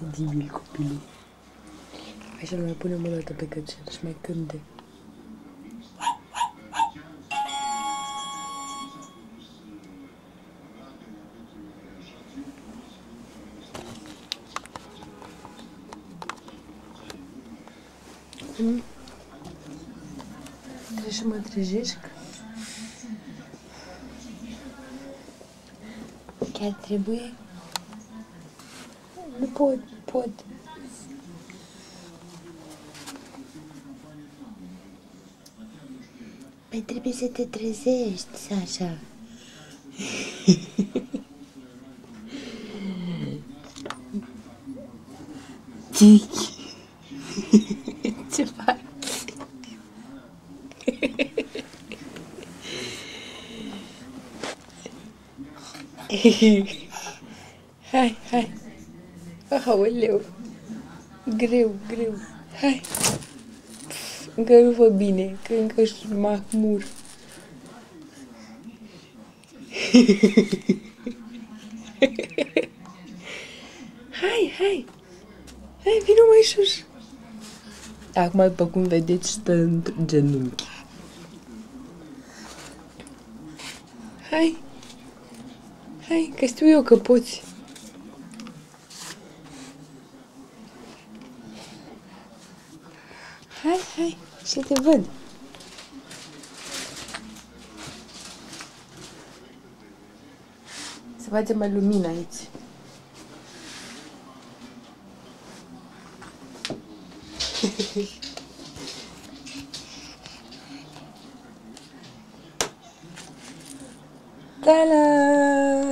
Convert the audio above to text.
Incredibil copilul. Hai să-l mai punem o dată pe cățel și mai cânte. Trebuie să mă trezesc? Chiar trebuie? Nu pot. Păi trebuie să te trezești, Sasha. Ce faci? Hai. Aoleu. Greu. Hai. Încă nu vă bine, că încă sunt mahmur. Hai, vină mai sus. Acum, după cum vedeți, stă în genunchi. Hai, că știu eu că poți. Hai, să te văd. Să facem mai lumină aici. Ta-da!